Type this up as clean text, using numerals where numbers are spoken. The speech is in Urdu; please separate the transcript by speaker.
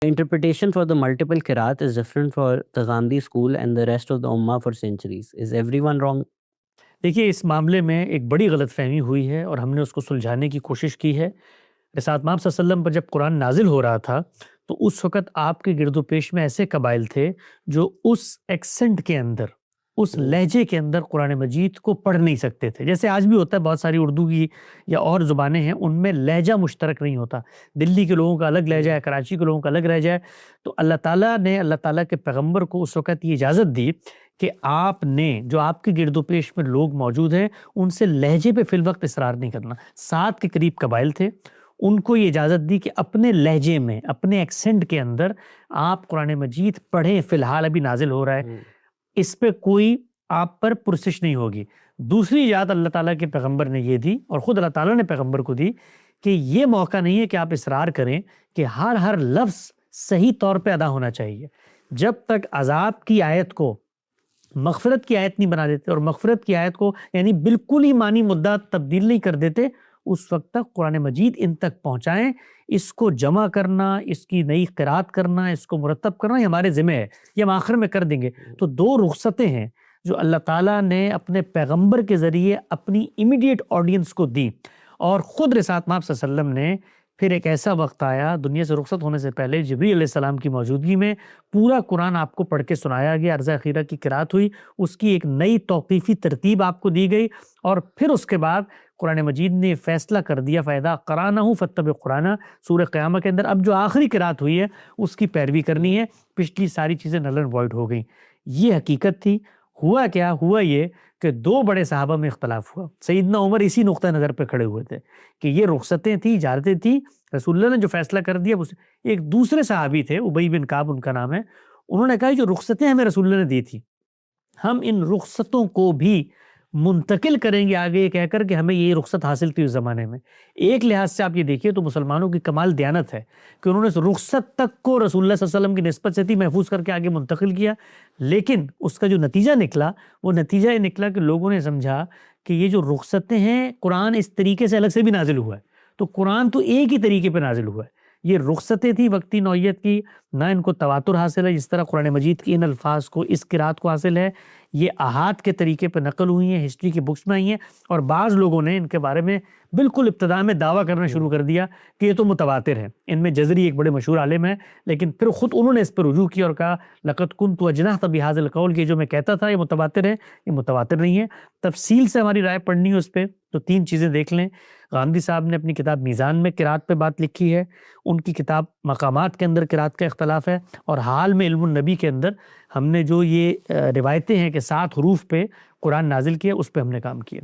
Speaker 1: The interpretation for the multiple qiraat is different for the Gandhi school and the rest of the Ummah for centuries. Is everyone wrong?
Speaker 2: دیکھیے اس معاملے میں ایک بڑی غلط فہمی ہوئی ہے اور ہم نے اس کو سلجھانے کی کوشش کی ہے۔ رسالت مآب صلی اللہ علیہ وسلم پر جب قرآن نازل ہو رہا تھا تو اس وقت آپ کے گرد و پیش میں ایسے قبائل تھے جو اس ایکسنٹ کے اندر، اس لہجے کے اندر قرآن مجید کو پڑھ نہیں سکتے تھے۔ جیسے آج بھی ہوتا ہے، بہت ساری اردو کی یا اور زبانیں ہیں، ان میں لہجہ مشترک نہیں ہوتا۔ دلی کے لوگوں کا الگ لہجہ ہے، کراچی کے لوگوں کا الگ لہجہ ہے۔ تو اللہ تعالیٰ نے اللہ تعالیٰ کے پیغمبر کو اس وقت یہ اجازت دی کہ آپ نے جو آپ کے گرد و پیش میں لوگ موجود ہیں ان سے لہجے پہ فی الوقت اصرار نہیں کرنا۔ 7 کے قریب قبائل تھے، ان کو یہ اجازت دی کہ اپنے لہجے میں، اپنے ایکسنٹ کے اندر آپ قرآن مجید پڑھیں، فی الحال ابھی نازل ہو رہا ہے، اس پہ کوئی آپ پر پرسش نہیں ہوگی۔ دوسری اجازت اللہ تعالیٰ کے پیغمبر نے یہ دی، اور خود اللہ تعالیٰ نے پیغمبر کو دی، کہ یہ موقع نہیں ہے کہ آپ اصرار کریں کہ ہر لفظ صحیح طور پہ ادا ہونا چاہیے۔ جب تک عذاب کی آیت کو مغفرت کی آیت نہیں بنا دیتے، اور مغفرت کی آیت کو یعنی بالکل ہی معنی مدعا تبدیل نہیں کر دیتے، اس وقت تک قرآن مجید ان تک پہنچائیں۔ اس کو جمع کرنا، اس کی نئی قرات کرنا، اس کو مرتب کرنا یہ ہمارے ذمہ ہے، یہ ہم آخر میں کر دیں گے۔ تو 2 رخصتیں ہیں جو اللہ تعالیٰ نے اپنے پیغمبر کے ذریعے اپنی امیڈیٹ آڈینس کو دی، اور خود رسالت مآب صلی اللہ علیہ وسلم نے پھر ایک ایسا وقت آیا دنیا سے رخصت ہونے سے پہلے جبریل علیہ السلام کی موجودگی میں پورا قرآن آپ کو پڑھ کے سنایا گیا، عرض اخیرہ کی قرات ہوئی، اس کی ایک نئی توقیفی ترتیب آپ کو دی گئی، اور پھر اس کے بعد قرآن مجید نے فیصلہ کر دیا فَإِذَا قَرَأْنَاهُ فَاتَّبِعْ قُرْآنَهُ۔ سورہ قیامہ کے اندر اب جو آخری قرات ہوئی ہے اس کی پیروی کرنی ہے، پچھلی ساری چیزیں نل اینڈ وائڈ ہو گئیں۔ یہ حقیقت تھی۔ ہوا کیا؟ ہوا یہ کہ 2 بڑے صحابہ میں اختلاف ہوا۔ سیدنا عمر اسی نقطہ نظر پہ کھڑے ہوئے تھے کہ یہ رخصتیں تھیں، اجازتیں تھیں، رسول اللہ نے جو فیصلہ کر دیا۔ ایک دوسرے صحابی تھے، ابی بن کعب ان کا نام ہے، انہوں نے کہا جو رخصتیں ہمیں رسول اللہ نے دی تھی، ہم ان رخصتوں کو بھی منتقل کریں گے آگے، یہ کہہ کر کہ ہمیں یہ رخصت حاصل تھی اس زمانے میں۔ ایک لحاظ سے آپ یہ دیکھیے تو مسلمانوں کی کمال دیانت ہے کہ انہوں نے اس رخصت تک کو رسول اللہ صلی اللہ علیہ وسلم کی نسبت سے تھی محفوظ کر کے آگے منتقل کیا، لیکن اس کا جو نتیجہ نکلا وہ نتیجہ یہ نکلا کہ لوگوں نے سمجھا کہ یہ جو رخصتیں ہیں، قرآن اس طریقے سے الگ سے بھی نازل ہوا ہے، تو قرآن تو ایک ہی طریقے پہ نازل ہوا ہے۔ یہ رخصتیں تھی وقتی نوعیت کی، نہ ان کو تواتر حاصل ہے جس طرح قرآن مجید کی ان الفاظ کو، اس قرات کو حاصل ہے۔ یہ احاد کے طریقے پہ نقل ہوئی ہیں، ہسٹری کی بکس میں آئی ہیں، اور بعض لوگوں نے ان کے بارے میں بالکل ابتدا میں دعویٰ کرنا شروع کر دیا کہ یہ تو متواتر ہے۔ ان میں جزری ایک بڑے مشہور عالم ہیں، لیکن پھر خود انہوں نے اس پر رجوع کیا اور کہا لقد كنت اجنحت بهذا القول، کہ جو میں کہتا تھا یہ متواتر ہے، یہ متواتر نہیں ہے۔ تفصیل سے ہماری رائے پڑھنی ہے اس پہ تو 3 چیزیں دیکھ لیں۔ غامدی صاحب نے اپنی کتاب میزان میں قرات پہ بات لکھی ہے، ان کی کتاب مقامات کے اندر قرات کا اختلاف ہے، اور حال میں علم النبی کے اندر ہم نے جو یہ روایتیں ہیں کہ 7 حروف پہ قرآن نازل کیا، اس پہ ہم نے کام کیا۔